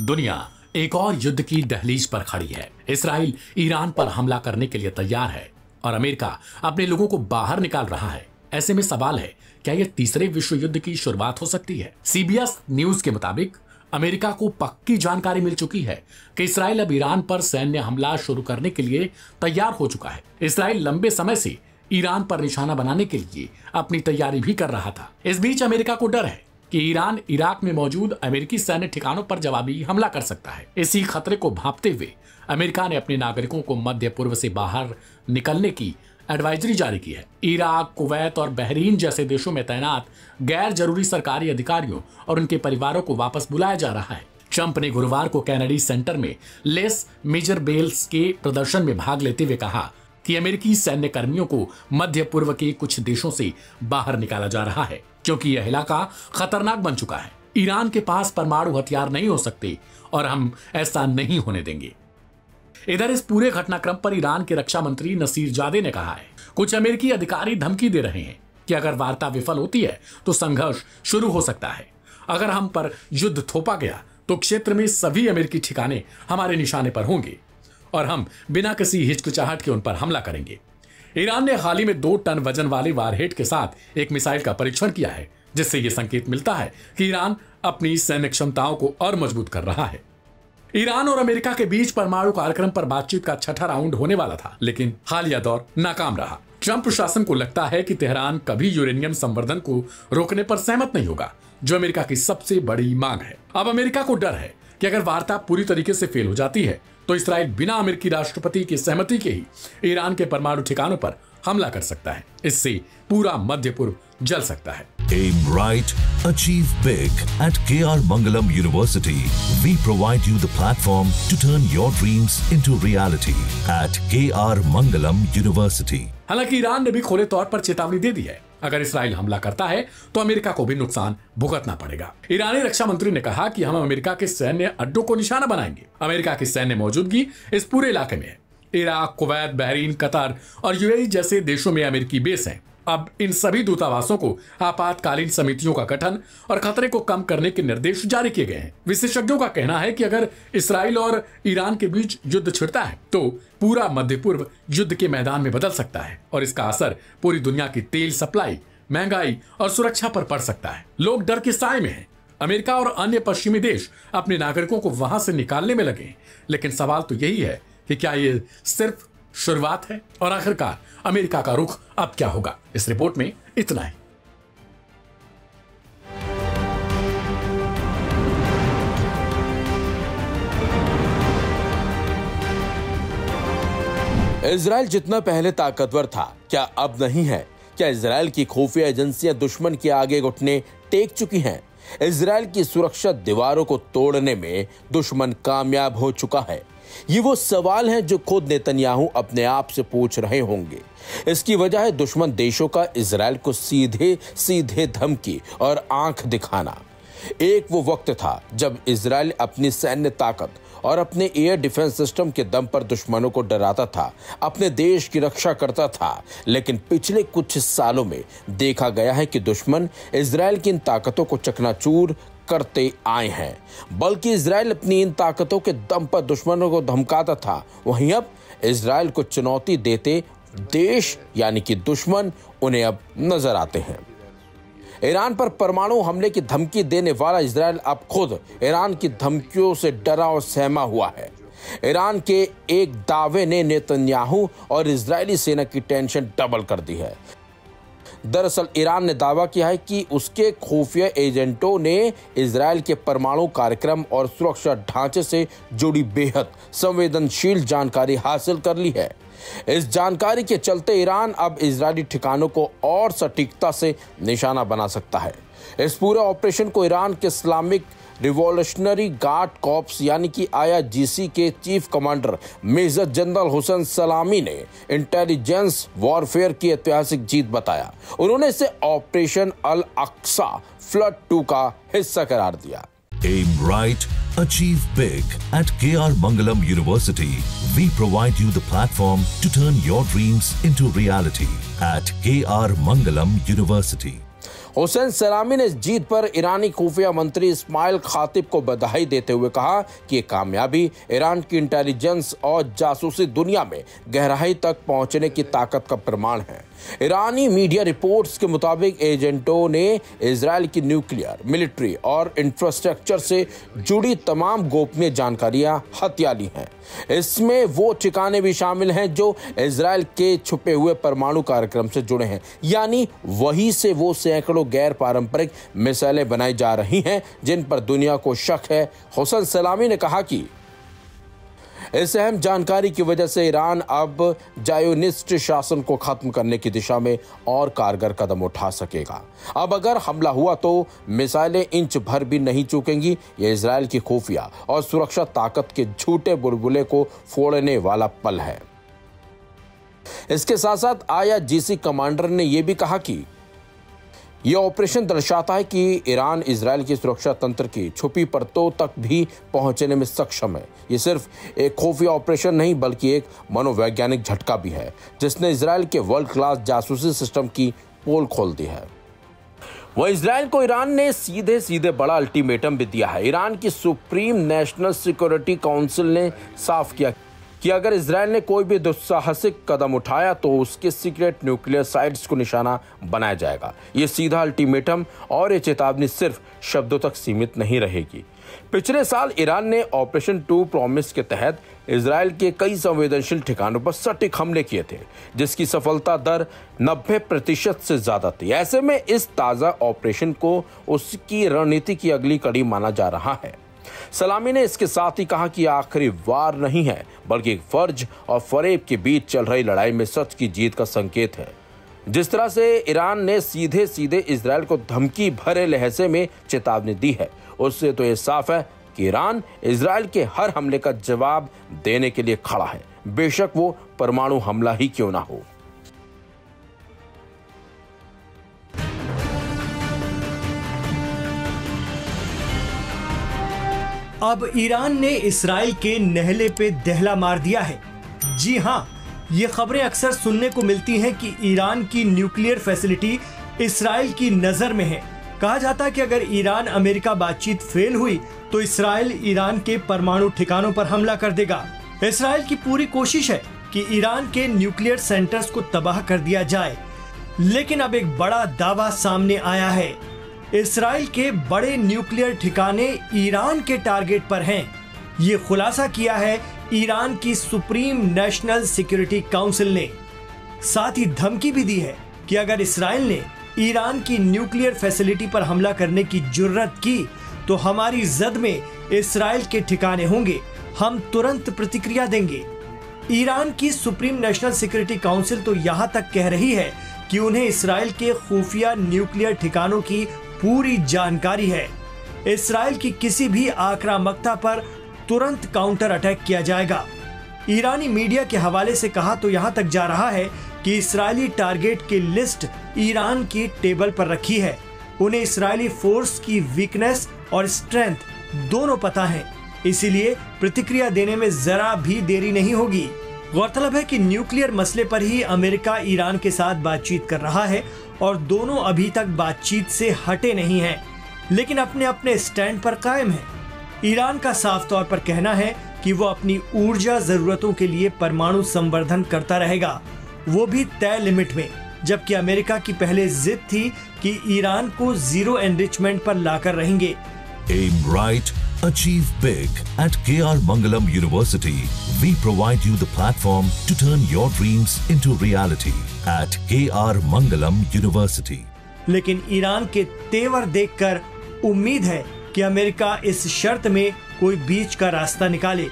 दुनिया एक और युद्ध की दहलीज पर खड़ी है। इसराइल ईरान पर हमला करने के लिए तैयार है और अमेरिका अपने लोगों को बाहर निकाल रहा है। ऐसे में सवाल है, क्या यह तीसरे विश्व युद्ध की शुरुआत हो सकती है? CBS न्यूज के मुताबिक अमेरिका को पक्की जानकारी मिल चुकी है कि इसराइल अब ईरान पर सैन्य हमला शुरू करने के लिए तैयार हो चुका है। इसराइल लंबे समय से ईरान पर निशाना बनाने के लिए अपनी तैयारी भी कर रहा था। इस बीच अमेरिका को डर है कि ईरान इराक में मौजूद अमेरिकी सैन्य ठिकानों पर जवाबी हमला कर सकता है। इसी खतरे को भांपते हुए अमेरिका ने अपने नागरिकों को मध्य पूर्व से बाहर निकलने की एडवाइजरी जारी की है। इराक, कुवैत और बहरीन जैसे देशों में तैनात गैर जरूरी सरकारी अधिकारियों और उनके परिवारों को वापस बुलाया जा रहा है। ट्रंप ने गुरुवार को कैनेडी सेंटर में लेस मेजर बेल्स के प्रदर्शन में भाग लेते हुए कहा कि अमेरिकी सैन्य कर्मियों को मध्य पूर्व के कुछ देशों से बाहर निकाला जा रहा है क्योंकि यह इलाका खतरनाक बन चुका है। ईरान के पास परमाणु हथियार नहीं हो सकते और हम ऐसा नहीं होने देंगे। इधर इस पूरे घटनाक्रम पर ईरान के रक्षा मंत्री नसीर जादे ने कहा है, कुछ अमेरिकी अधिकारी धमकी दे रहे हैं कि अगर वार्ता विफल होती है तो संघर्ष शुरू हो सकता है। अगर हम पर युद्ध थोपा गया तो क्षेत्र में सभी अमेरिकी ठिकाने हमारे निशाने पर होंगे और हम बिना किसी हिचकिचाहट के उन पर हमला करेंगे। ईरान ने हाल ही में 2 टन वजन वाले वारहेड के साथ एक मिसाइल का परीक्षण किया है, जिससे यह संकेत मिलता है कि ईरान अपनी सैन्य क्षमताओं को और मजबूत कर रहा है। ईरान और अमेरिका के बीच परमाणु कार्यक्रम पर बातचीत का 6ठा राउंड होने वाला था, लेकिन हालिया दौर नाकाम रहा। ट्रंप प्रशासन को लगता है कि तेहरान कभी यूरेनियम संवर्धन को रोकने पर सहमत नहीं होगा, जो अमेरिका की सबसे बड़ी मांग है। अब अमेरिका को डर है कि अगर वार्ता पूरी तरीके से फेल हो जाती है तो इसराइल बिना अमेरिकी राष्ट्रपति की सहमति के ही ईरान के परमाणु ठिकानों पर हमला कर सकता है। इससे पूरा मध्य पूर्व जल सकता है। Aim right, achieve big. At KR Mangalam University, we provide you the platform to turn your dreams into reality. At KR Mangalam University. हालांकि ईरान ने भी खुले तौर पर चेतावनी दे दी है, अगर इसराइल हमला करता है तो अमेरिका को भी नुकसान भुगतना पड़ेगा। ईरानी रक्षा मंत्री ने कहा कि हम अमेरिका के सैन्य अड्डों को निशाना बनाएंगे। अमेरिका की सैन्य मौजूदगी इस पूरे इलाके में है। इराक, कुवैत, बहरीन, कतर और UAE जैसे देशों में अमेरिकी बेस हैं। अब इन सभी दूतावासों को आपातकालीन समितियों का गठन और खतरे को कम करने के निर्देश जारी किए गए हैं। विशेषज्ञों का कहना है कि अगर इसराइल और ईरान के बीच युद्ध छिड़ता है तो पूरा मध्य पूर्व युद्ध के मैदान में बदल सकता है और इसका असर पूरी दुनिया की तेल सप्लाई, महंगाई और सुरक्षा पर पड़ सकता है। लोग डर के साए में हैं। अमेरिका और अन्य पश्चिमी देश अपने नागरिकों को वहां से निकालने में लगे हैं, लेकिन सवाल तो यही है कि क्या ये सिर्फ शुरुआत है और आखिरकार अमेरिका का रुख अब क्या होगा। इस रिपोर्ट में इतना ही। इजराइल जितना पहले ताकतवर था, क्या अब नहीं है? क्या इजराइल की खुफिया एजेंसियां दुश्मन के आगे घुटने टेक चुकी हैं? इजराइल की सुरक्षा दीवारों को तोड़ने में दुश्मन कामयाब हो चुका है? ये वो सवाल हैं जो खुद नेतन्याहू अपने आप से पूछ रहे होंगे। इसकी वजह है दुश्मन देशों का इजराइल को सीधे सीधे धमकी और आंख दिखाना। एक वो वक्त था जब इजराइल अपनी सैन्य ताकत और अपने एयर डिफेंस सिस्टम के दम पर दुश्मनों को डराता था, अपने देश की रक्षा करता था। लेकिन पिछले कुछ सालों में देखा गया है कि दुश्मन इजराइल की इन ताकतों को चकनाचूर करते आए हैं। बल्कि इजराइल अपनी इन ताकतों के दम पर दुश्मनों को धमकाता था, वहीं अब इजराइल को चुनौती देते देश यानी कि दुश्मन उन्हें अब नजर आते हैं। ईरान पर परमाणु हमले की धमकी देने वाला इजराइल अब खुद ईरान की धमकियों से डरा और सहमा हुआ है। ईरान के एक दावे ने नेतन्याहू और इजरायली सेना की टेंशन डबल कर दी है। दरअसल ईरान ने दावा किया है कि उसके खुफिया एजेंटों ने इजराइल के परमाणु कार्यक्रम और सुरक्षा ढांचे से जुड़ी बेहद संवेदनशील जानकारी हासिल कर ली है। इस जानकारी के चलते ईरान अब इजरायली ठिकानों को और सटीकता से निशाना बना सकता है। इस पूरे ऑपरेशन को ईरान के इस्लामिक रिवॉल्यूशनरी गार्ड कॉर्प्स यानी कि IRGC के chief commander major general Hussain Salami ने इंटेलिजेंस वॉरफेयर की ऐतिहासिक जीत बताया। उन्होंने इसे ऑपरेशन अल अक्सा फ्लड 2 का हिस्सा करार दिया। Aim right, achieve big. At KR Mangalam University, we provide you the platform to turn your dreams into reality. At KR Mangalam University. Hussain Salami ने इस जीत पर ईरानी खुफिया मंत्री इस्माइल खातिब को बधाई देते हुए कहा कि ये कामयाबी ईरान की इंटेलिजेंस और जासूसी दुनिया में गहराई तक पहुंचने की ताकत का प्रमाण है। ईरानी मीडिया रिपोर्ट्स के मुताबिक एजेंटों ने इजराइल की न्यूक्लियर, मिलिट्री और इंफ्रास्ट्रक्चर से जुड़ी तमाम गोपनीय जानकारियां हथिया ली हैं। इसमें वो ठिकाने भी शामिल हैं जो इजराइल के छुपे हुए परमाणु कार्यक्रम से जुड़े हैं, यानी वहीं से वो सैकड़ों गैर पारंपरिक मिसाइलें बनाई जा रही हैं जिन पर दुनिया को शक है। हुसैन सलामी ने कहा कि इस अहम जानकारी की वजह से ईरान अब जायोनिस्ट शासन को खत्म करने की दिशा में और कारगर कदम उठा सकेगा। अब अगर हमला हुआ तो मिसाइलें इंच भर भी नहीं चूकेंगी। ये इजराइल की खुफिया और सुरक्षा ताकत के झूठे बुलबुले को फोड़ने वाला पल है। इसके साथ साथ IRGC कमांडर ने यह भी कहा कि यह ऑपरेशन दर्शाता है कि ईरान इजराइल की सुरक्षा तंत्र की छुपी परतों तक भी पहुंचने में सक्षम है। ये सिर्फ एक खुफिया ऑपरेशन नहीं बल्कि एक मनोवैज्ञानिक झटका भी है जिसने इजराइल के वर्ल्ड क्लास जासूसी सिस्टम की पोल खोल दी है। वह इजराइल को ईरान ने सीधे सीधे बड़ा अल्टीमेटम भी दिया है। ईरान की सुप्रीम नेशनल सिक्योरिटी काउंसिल ने साफ किया कि अगर इजराइल ने कोई भी दुस्साहसिक कदम उठाया तो उसके सीक्रेट न्यूक्लियर साइट्स को निशाना बनाया जाएगा। ये सीधा अल्टीमेटम और ये चेतावनी सिर्फ शब्दों तक सीमित नहीं रहेगी। पिछले साल ईरान ने ऑपरेशन 2 प्रॉमिस के तहत इजराइल के कई संवेदनशील ठिकानों पर सटीक हमले किए थे जिसकी सफलता दर 90% से ज्यादा थी। ऐसे में इस ताजा ऑपरेशन को उसकी रणनीति की अगली कड़ी माना जा रहा है। सलामी ने इसके साथ ही कहा कि आखिरी वार नहीं है बल्कि एक फर्ज और फरेब के बीच चल रही लड़ाई में सच की जीत का संकेत है। जिस तरह से ईरान ने सीधे सीधे इजराइल को धमकी भरे लहजे में चेतावनी दी है उससे तो यह साफ है कि ईरान इजराइल के हर हमले का जवाब देने के लिए खड़ा है, बेशक वो परमाणु हमला ही क्यों ना हो। अब ईरान ने इस्राइल के नहले पे दहला मार दिया है। जी हां, ये खबरें अक्सर सुनने को मिलती हैं कि ईरान की न्यूक्लियर फैसिलिटी इस्राइल की नजर में है। कहा जाता है कि अगर ईरान अमेरिका बातचीत फेल हुई तो इस्राइल ईरान के परमाणु ठिकानों पर हमला कर देगा। इस्राइल की पूरी कोशिश है कि ईरान के न्यूक्लियर सेंटर्स को तबाह कर दिया जाए, लेकिन अब एक बड़ा दावा सामने आया है। इस्राइल के बड़े न्यूक्लियर ठिकाने ईरान के टारगेट पर हैं। ये खुलासा किया है ईरान की सुप्रीम नेशनल सिक्योरिटी काउंसिल ने। साथ ही धमकी भी दी है कि अगर इस्राइल ने ईरान की न्यूक्लियर फैसिलिटी पर हमला करने की जुर्रत की तो हमारी जद में इस्राइल के ठिकाने होंगे, हम तुरंत प्रतिक्रिया देंगे। ईरान की सुप्रीम नेशनल सिक्योरिटी काउंसिल तो यहाँ तक कह रही है कि उन्हें इस्राइल के खुफिया न्यूक्लियर ठिकानों की पूरी जानकारी है। इस्राइल की किसी भी आक्रामकता पर तुरंत काउंटर अटैक किया जाएगा। ईरानी मीडिया के हवाले से कहा तो यहाँ तक जा रहा है कि इस्राइली टारगेट की लिस्ट ईरान की टेबल पर रखी है। उन्हें इस्राइली फोर्स की वीकनेस और स्ट्रेंथ दोनों पता है, इसीलिए प्रतिक्रिया देने में जरा भी देरी नहीं होगी। गौरतलब है कि न्यूक्लियर मसले पर ही अमेरिका ईरान के साथ बातचीत कर रहा है और दोनों अभी तक बातचीत से हटे नहीं हैं, लेकिन अपने अपने स्टैंड पर कायम है। ईरान का साफ तौर पर कहना है कि वो अपनी ऊर्जा जरूरतों के लिए परमाणु संवर्धन करता रहेगा, वो भी तय लिमिट में, जबकि अमेरिका की पहले जिद थी कि ईरान को जीरो एनरिचमेंट पर लाकर रहेंगे। Aim right, achieve big. At KR Mangalam University, we provide you the platform to turn your dreams into reality. At KR Mangalam University. लेकिन ईरान के तेवर देखकर उम्मीद है कि अमेरिका इस शर्त में कोई बीच का रास्ता निकाले।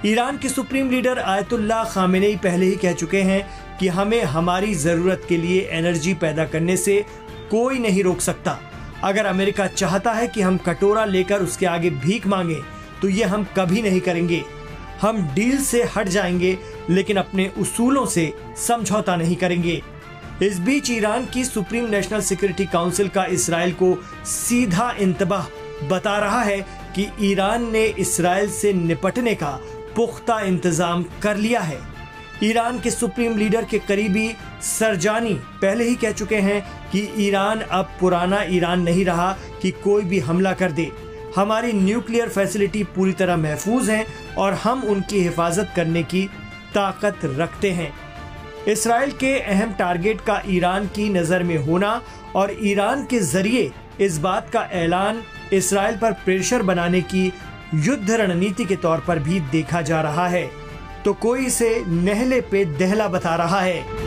ईरान के सुप्रीम लीडर आयतुल्लाह खामेनेई पहले ही कह चुके हैं कि हमें हमारी जरूरत के लिए एनर्जी पैदा करने से कोई नहीं रोक सकता। अगर अमेरिका चाहता है कि हम कटोरा लेकर उसके आगे भीख मांगे तो ये हम कभी नहीं करेंगे। हम डील से हट जाएंगे लेकिन अपने उसूलों से समझौता नहीं करेंगे। इस बीच ईरान की सुप्रीम नेशनल सिक्योरिटी काउंसिल का इस्राइल को सीधा इंतबाह बता रहा है कि ईरान ने इस्राइल से निपटने का पुख्ता इंतजाम कर लिया है। ईरान के सुप्रीम लीडर के करीबी सरजानी पहले ही कह चुके हैं कि ईरान अब पुराना ईरान नहीं रहा कि कोई भी हमला कर दे। हमारी न्यूक्लियर फैसिलिटी पूरी तरह महफूज है और हम उनकी हिफाजत करने की ताकत रखते हैं। इसराइल के अहम टारगेट का ईरान की नज़र में होना और ईरान के जरिए इस बात का ऐलान इसराइल पर प्रेशर बनाने की युद्ध रणनीति के तौर पर भी देखा जा रहा है, तो कोई इसे नहले पे दहला बता रहा है।